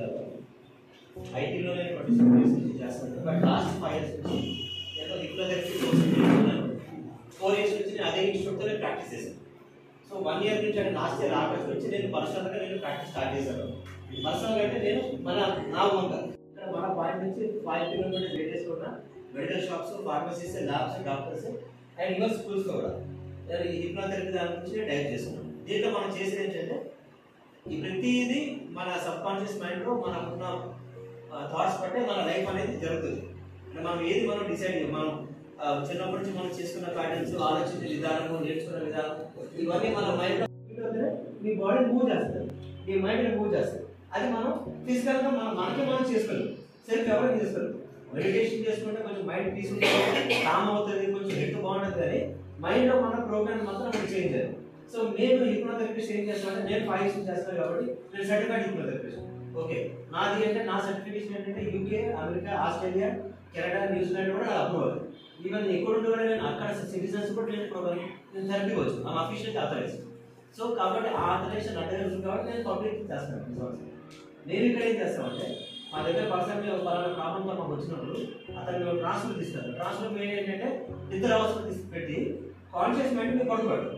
జిల్లాలో ఐటీలో నేను 27 years నుంచి చేస్తాను. బట్ లాస్ట్ 5 years నుంచి నేను హిప్నోథెరపీ కోర్స్ చేస్తున్నాను. 4 years నుంచి నేను అదే ఇన్స్టిట్యూట్తో నేను ప్రాక్టీస్ చేశాను. సో 1 year నుంచి అంటే లాస్ట్ ఇయర్ ఆగస్ట్ నుంచి నేను పర్సనల్గా నేను ప్రాక్టీస్ స్టార్ట్ చేశాను. పర్సనల్గా అంటే నేను నా ఓన్గా ఇక్కడ మన పాయింట్ నుంచి 5 kilometers రేడియస్లో ఉన్న medical shops, pharmacies, labs, doctors and even schools కూడా ఈ హిప్నోథెరపీ దాని గురించి నేను డైరెక్ట్ చేస్తున్నాను. దీంట్లో మనం చేసేది ఏంటంటే ఈ ప్రతిదీ మన సబ్ కాన్షియస్ మైండ్లో మనకున్న థాట్స్ బట్టే మన లైఫ్ అనేది జరుగుతుంది. అంటే మనం ఏది మనం డిసైడ్ మనం చిన్నప్పటి నుంచి మనం చేసుకున్న ప్యాటర్న్స్, ఆలోచించే విధానము, నేర్చుకున్న విధానం ఇవన్నీ మన మైండ్లో మీ బాడీని మూవ్ చేస్తుంది, మీ మైండ్ని మూవ్ చేస్తుంది. అది మనం ఫిజికల్గా మనకి మనం చేసుకోలేం, సెల్ఫ్ ఎవరైనా చేసుకోలేం. మెడిటేషన్ చేసుకుంటే కొంచెం మైండ్ పీస్ఫుల్ కామ్ అవుతుంది, కొంచెం హెల్త్ బాగుంటుంది. కానీ మైండ్లో మన ప్రోగ్రామ్ మాత్రం మనం చేంజ్ చేయాలి. సో నేను హిప్నోథెరపిస్ట్ ఏం చేస్తానంటే నేను 5 years చేస్తాను కాబట్టి నేను సర్టిఫైడ్ హిప్నోథెరపిస్ట్. ఓకే, నాది అంటే నా సర్టిఫికేషన్ ఏంటంటే UK, America, Australia, Canada, New Zealand కూడా అప్రూవల్. ఈవెన్ ఎక్కడ కూడా నేను అక్కడ సిటిజన్స్ కూడా నేను థెరపీకి వచ్చు, ఆ అఫీషియల్ ఆథరైజ్. సో కాబట్టి ఆ ఆథరైజేషన్ అడ్డర్ కాబట్టి నేను పబ్లిక్ చేస్తాను. నేను ఇక్కడ ఏం చేస్తామంటే మా దగ్గర పర్సన్ పలానా ప్రాబ్లంతో మాకు వచ్చినప్పుడు అతను ట్రాన్స్ఫర్ తీస్తారు. ట్రాన్స్ఫర్ మెయిన్ ఏంటంటే ఇద్దరు అవసరం పెట్టి కాన్షియస్ మైండ్ మీరు పడుకోడు.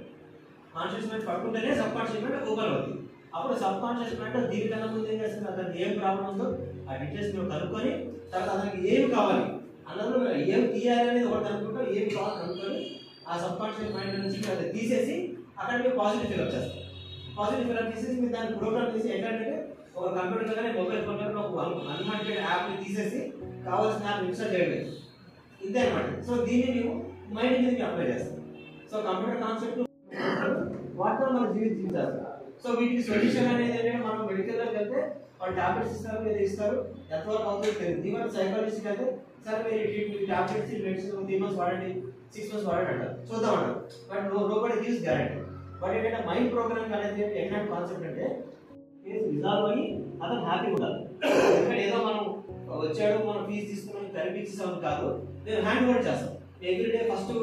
కాన్షియస్ మైండ్ పడుకుంటేనే సబ్ కాన్షియస్ మైండ్ ఓపెన్ అవుతుంది. అప్పుడు సబ్ కాన్షియస్ మైండ్ దీనికన్నా ముందు ఏం చేస్తుంది, అతనికి ఏం ప్రాబ్లం ఉందో ఆ డీటెయిల్స్ మేము కనుక్కొని తర్వాత అతనికి ఏం కావాలి అన్నది ఏం తీయాలి అనేది ఒకటి అనుకుంటాం, ఏం కావాలి అనుకొని ఆ సబ్ కాన్షియస్ మైండ్ నుంచి అది తీసేసి అక్కడ మేము పాజిటివ్ ఫిల్అప్ చేస్తాం. పాజిటివ్ ఫిల్అప్ చేసేసి మీరు దాన్ని ప్రోగ్రామ్ చేసి ఏంటంటే ఒక కంప్యూటర్ కానీ మొబైల్ ఫోన్లో ఒక అన్వాంటెడ్ యాప్ని తీసేసి కావాల్సిన యాప్ ఇన్స్టాల్ చేయడం ఇంతే అనమాట. సో దీన్ని మేము మైండ్ మీద అప్లై చేస్తాం. సో కంప్యూటర్ కాన్సెప్ట్ వాటితో మనం జీవించాలి. సో వీటికి సొల్యూషన్ అనేది ఏంటంటే మనం మెడికల్లోకి వెళ్తే వాళ్ళు టాబ్లెట్స్ ఇస్తారు, ఏదో ఇస్తారు, ఎంతవరకు అవుతుందో తెలియదు. ఈవెన్ సైకాలజిస్ట్కి అయితే సరే మీరు టాబ్లెట్స్ మెడిసిన్ 3 months వాడండి, 6 months వాడండి అంటారు, చూద్దాం అంటారు. But nobody gives guarantee. But ఏంటంటే మైండ్ ప్రోగ్రామింగ్ అనేది ఎట్లాంటి కాన్సెప్ట్ అంటే కేసు రిజాల్వ్ అయ్యి అతను హ్యాపీగా ఉండాలి. ఎందుకంటే ఏదో మనం వచ్చాడు మనం ఫీజు తీసుకున్నాం థెరపీ ఇచ్చేసామని కాదు, నేను హ్యాండ్ ఓవర్ చేస్తాను. ఎవ్రీడే ఫస్ట్ 2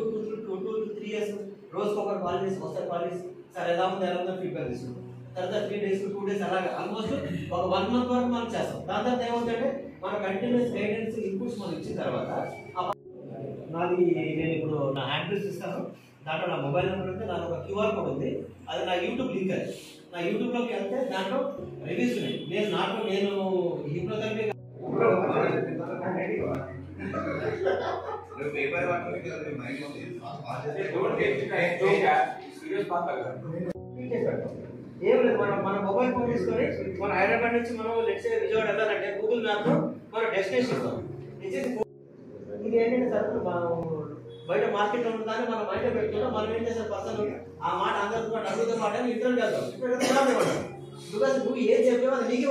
to 3 years రోజుకి ఒకరు కాల్ చేసి వస్తారు, కాల్ చేసి సార్ ఎలా ఉందో ఫీడ్బ్యాక్ తీసుకుంటాం. తర్వాత 3 days 2 days అలాగే ఆల్మోస్ట్ ఒక 1 month వరకు మనం చేస్తాం. దాని తర్వాత ఏమవుతుందంటే మన కంటిన్యూస్ గైడెన్స్ ఇన్పుట్స్ మనం ఇచ్చిన తర్వాత నాది నేను ఇప్పుడు నా హ్యాండిల్స్ ఇస్తాను. దాంట్లో నా మొబైల్ నెంబర్ ఉంటే దాంట్లో ఒక QR కోడ్ ఉంది, అది నా యూట్యూబ్ లింక్. అది నా యూట్యూబ్లోకి వెళ్తే దాంట్లో రివ్యూస్ ఉన్నాయి. నేను హిప్నోథెరపీ ఏం లేదు, మన మొబైల్ ఫోన్ తీసుకొని మన హైదరాబాద్ నుంచి మనం విజయవాడ వెళ్ళాలంటే గూగుల్ మ్యాప్లో మనం డెస్టినేషన్ ఇస్తాం. ఇది ఏంటంటే సార్ బయట మార్కెట్లో ఉన్నదాన్ని మనం బయట పెట్టుకుంటాం. మనం ఏం చేస్తాం పర్సన్ ఆ మాట అందరితో అడుగుతో మాట ఇంటర్వ్యూ వెళ్తాం. బికాస్ నువ్వు ఏం చెప్పావో అది నీకే